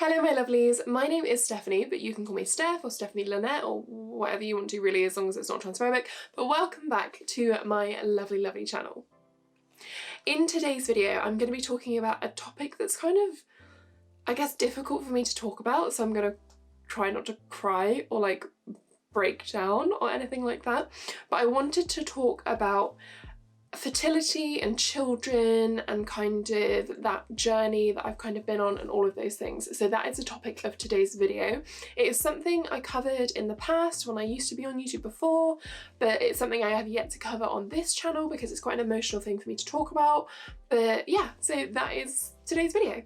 Hello my lovelies, my name is Stephanie, but you can call me Steph or Stephanie Lynette or whatever you want to really, as long as it's not transphobic. But welcome back to my lovely channel. In today's video, I'm going to be talking about a topic that's kind of, I guess, difficult for me to talk about, so I'm going to try not to cry or like break down or anything like that. But I wanted to talk about fertility and children and kind of that journey that I've kind of been on and all of those things. So that is the topic of today's video. It is something I covered in the past when I used to be on YouTube before, but it's something I have yet to cover on this channel because it's quite an emotional thing for me to talk about. But yeah, so that is today's video.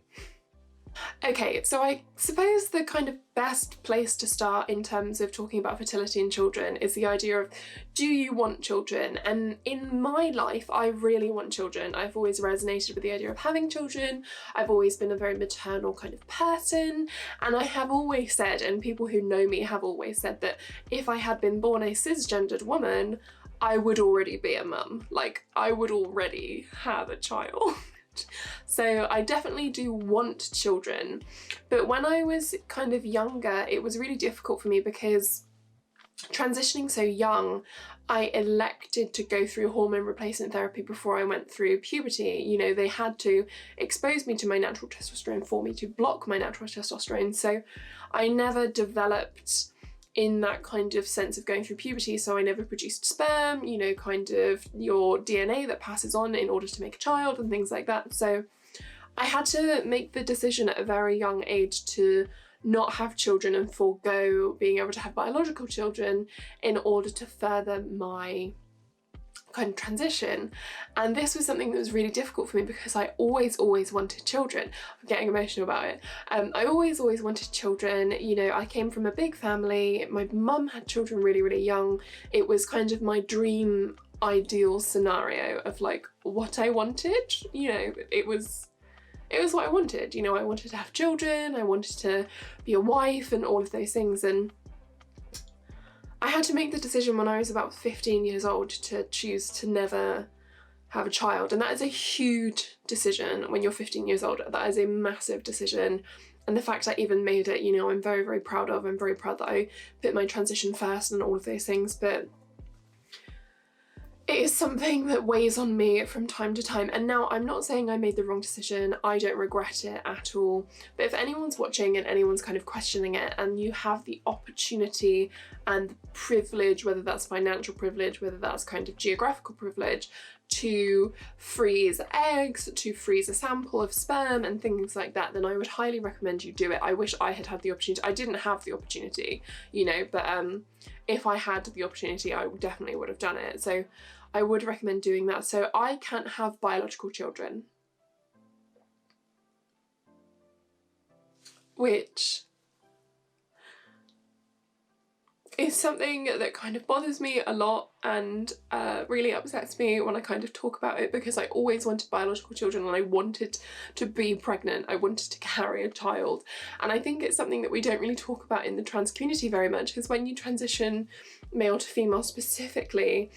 Okay, so I suppose the kind of best place to start in terms of talking about fertility in children is the idea of, do you want children? And in my life, I really want children. I've always resonated with the idea of having children. I've always been a very maternal kind of person. And I have always said, and people who know me have always said, that if I had been born a cisgendered woman, I would already be a mum. Like, I would already have a child. So I definitely do want children, but when I was kind of younger, it was really difficult for me because transitioning so young, I elected to go through hormone replacement therapy before I went through puberty. You know, they had to expose me to my natural testosterone for me to block my natural testosterone. So I never developed in that kind of sense of going through puberty, so I never produced sperm, you know, kind of your DNA that passes on in order to make a child and things like that. So I had to make the decision at a very young age to not have children and forego being able to have biological children in order to further my kind of transition. And this was something that was really difficult for me because I always wanted children. I'm getting emotional about it. I always wanted children. You know, I came from a big family. My mum had children really young. It was kind of my dream ideal scenario of like what I wanted. You know, it was what I wanted. You know, I wanted to have children, I wanted to be a wife and all of those things. And I had to make the decision when I was about 15 years old to choose to never have a child. And that is a huge decision when you're 15 years old. That is a massive decision. And the fact I even made it, you know, I'm very proud of. I'm very proud that I put my transition first and all of those things. But it is something that weighs on me from time to time. And now I'm not saying I made the wrong decision. I don't regret it at all. But if anyone's watching and anyone's kind of questioning it and you have the opportunity and the privilege, whether that's financial privilege, whether that's kind of geographical privilege, to freeze eggs, to freeze a sample of sperm and things like that, then I would highly recommend you do it. I wish I had the opportunity. I didn't have the opportunity, you know, but if I had the opportunity, I definitely would have done it. So I would recommend doing that. So I can't have biological children, which is something that kind of bothers me a lot and really upsets me when I kind of talk about it, because I always wanted biological children and I wanted to be pregnant. I wanted to carry a child. And I think it's something that we don't really talk about in the trans community very much, because when you transition male to female specifically,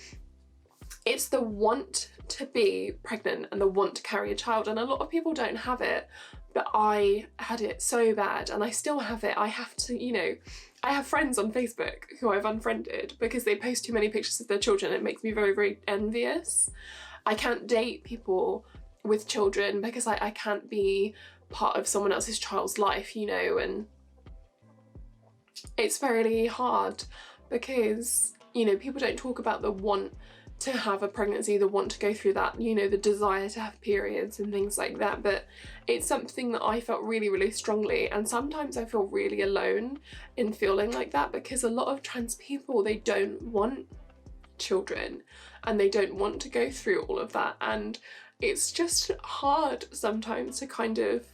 it's the want to be pregnant and the want to carry a child. And a lot of people don't have it, but I had it so bad and I still have it. I have to, you know, I have friends on Facebook who I've unfriended because they post too many pictures of their children. It makes me very envious. I can't date people with children because I can't be part of someone else's child's life, you know, and it's very hard because, you know, people don't talk about the want to have a pregnancy, the want to go through that, you know, the desire to have periods and things like that. But it's something that I felt really strongly, and sometimes I feel really alone in feeling like that, because a lot of trans people, they don't want children and they don't want to go through all of that. And it's just hard sometimes to kind of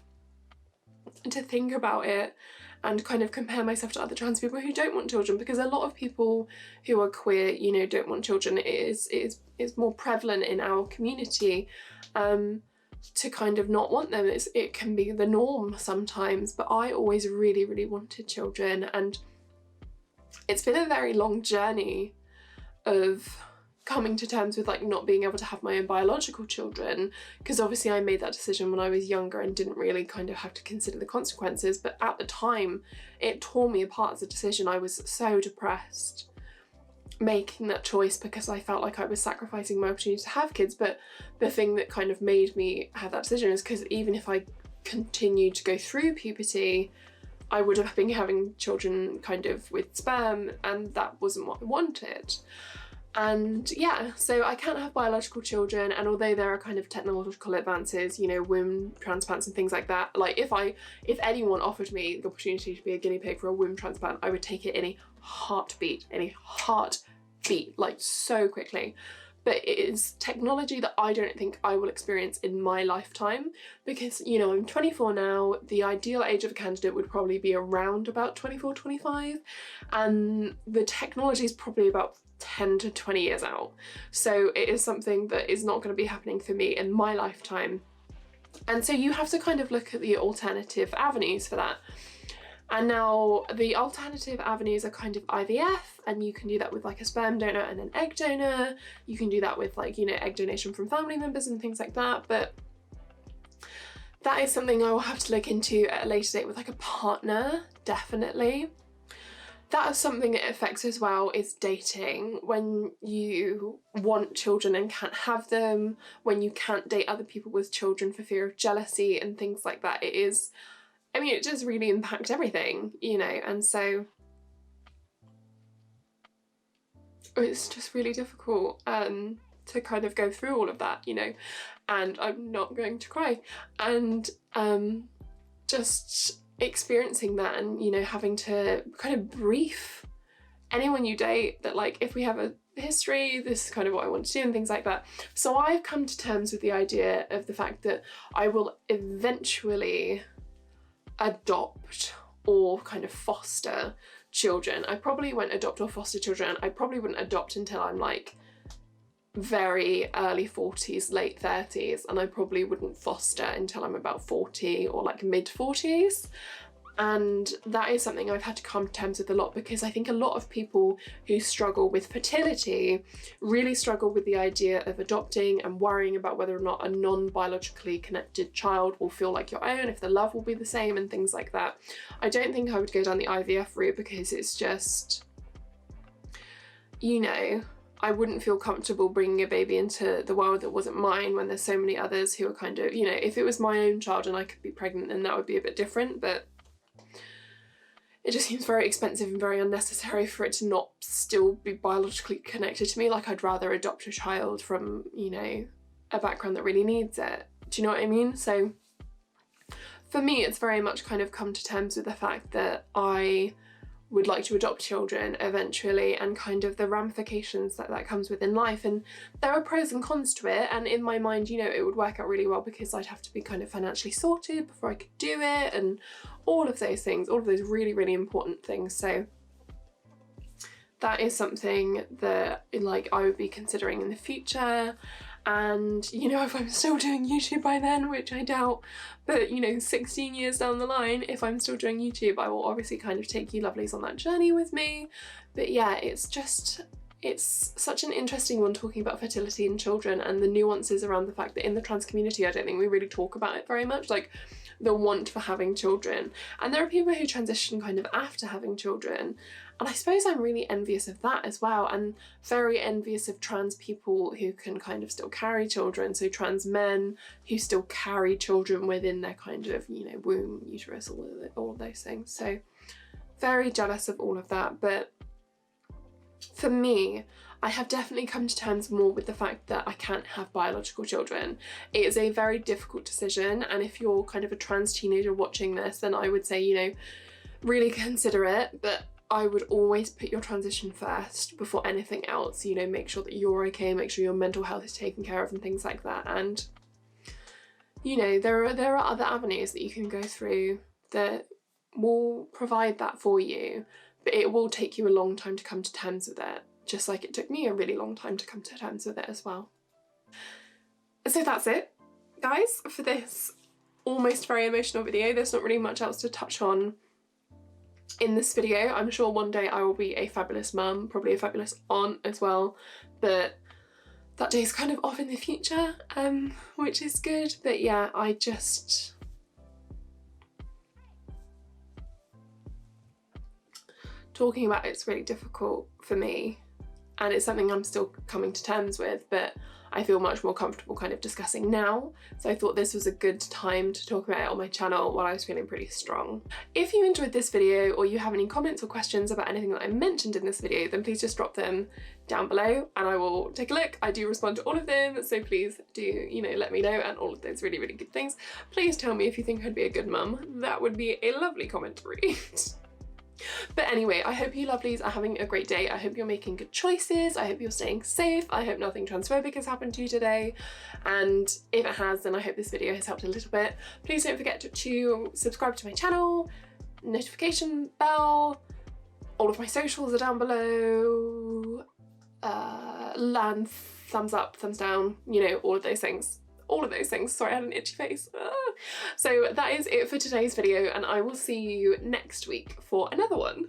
to think about it and kind of compare myself to other trans people who don't want children, because a lot of people who are queer, you know, don't want children. It is more prevalent in our community to kind of not want them. It can be the norm sometimes, but I always really wanted children, and it's been a very long journey of coming to terms with like not being able to have my own biological children, because obviously I made that decision when I was younger and didn't really kind of have to consider the consequences, but at the time it tore me apart as a decision. I was so depressed making that choice because I felt like I was sacrificing my opportunity to have kids. But the thing that kind of made me have that decision is because even if I continued to go through puberty, I would have been having children kind of with sperm, and that wasn't what I wanted. And yeah, so I can't have biological children, and although there are kind of technological advances, you know, womb transplants and things like that, like if anyone offered me the opportunity to be a guinea pig for a womb transplant, I would take it in a heartbeat, like so quickly. But it is technology that I don't think I will experience in my lifetime, because, you know, I'm 24 now, the ideal age of a candidate would probably be around about 24, 25, and the technology is probably about 10 to 20 years out. So it is something that is not going to be happening for me in my lifetime. And so you have to kind of look at the alternative avenues for that. And now the alternative avenues are kind of IVF, and you can do that with like a sperm donor and an egg donor. You can do that with like, you know, egg donation from family members and things like that. But that is something I will have to look into at a later date with like a partner, definitely. That is something that affects as well is dating. When you want children and can't have them, when you can't date other people with children for fear of jealousy and things like that. It is, I mean, it does really impact everything, you know, and so it's just really difficult to kind of go through all of that, you know, and I'm not going to cry. And just experiencing that, and, you know, having to kind of brief anyone you date that, like, if we have a history, this is kind of what I want to do and things like that. So I've come to terms with the idea of the fact that I will eventually adopt or kind of foster children. I probably won't adopt or foster children. I probably wouldn't adopt until I'm like very early 40s, late 30s, and I probably wouldn't foster until I'm about 40 or like mid 40s. And that is something I've had to come to terms with a lot, because I think a lot of people who struggle with fertility really struggle with the idea of adopting and worrying about whether or not a non-biologically connected child will feel like your own, if the love will be the same and things like that. I don't think I would go down the IVF route, because it's just, you know, I wouldn't feel comfortable bringing a baby into the world that wasn't mine when there's so many others who are kind of, you know, if it was my own child and I could be pregnant, then that would be a bit different, but it just seems very expensive and very unnecessary for it to not still be biologically connected to me. Like, I'd rather adopt a child from, you know, a background that really needs it. Do you know what I mean? So for me, it's very much kind of come to terms with the fact that I would like to adopt children eventually, and kind of the ramifications that that comes with in life. And there are pros and cons to it, and in my mind, you know, it would work out really well because I'd have to be kind of financially sorted before I could do it, and all of those things, all of those really, really important things. So that is something that, like, I would be considering in the future. And, you know, if I'm still doing YouTube by then, which I doubt, but, you know, 16 years down the line, if I'm still doing YouTube, I will obviously kind of take you lovelies on that journey with me. But yeah, it's such an interesting one, talking about fertility in children and the nuances around the fact that in the trans community, I don't think we really talk about it very much, like the want for having children. And there are people who transition kind of after having children, and I suppose I'm really envious of that as well, and very envious of trans people who can kind of still carry children, so trans men who still carry children within their kind of, you know, womb, uterus, all of those things. So very jealous of all of that. But for me, I have definitely come to terms more with the fact that I can't have biological children. It is a very difficult decision, and if you're kind of a trans teenager watching this, then I would say, you know, really consider it. But I would always put your transition first before anything else. You know, make sure that you're okay, make sure your mental health is taken care of and things like that. And, you know, there are other avenues that you can go through that will provide that for you, but it will take you a long time to come to terms with it, just like it took me a really long time to come to terms with it as well. So that's it, guys, for this almost very emotional video. There's not really much else to touch on in this video. I'm sure one day I will be a fabulous mum, probably a fabulous aunt as well, but that day's kind of off in the future, which is good. But yeah, talking about it's really difficult for me, and it's something I'm still coming to terms with, but I feel much more comfortable kind of discussing now. So I thought this was a good time to talk about it on my channel while I was feeling pretty strong. If you enjoyed this video, or you have any comments or questions about anything that I mentioned in this video, then please just drop them down below and I will take a look. I do respond to all of them, so please do, you know, let me know, and all of those really, really good things. Please tell me if you think I'd be a good mum. That would be a lovely comment to read. But anyway, I hope you lovelies are having a great day. I hope you're making good choices. I hope you're staying safe. I hope nothing transphobic has happened to you today. And if it has, then I hope this video has helped a little bit. Please don't forget to subscribe to my channel, notification bell, all of my socials are down below, and thumbs up, thumbs down, you know, all of those things. All of those things. Sorry, I had an itchy face. So that is it for today's video, and I will see you next week for another one.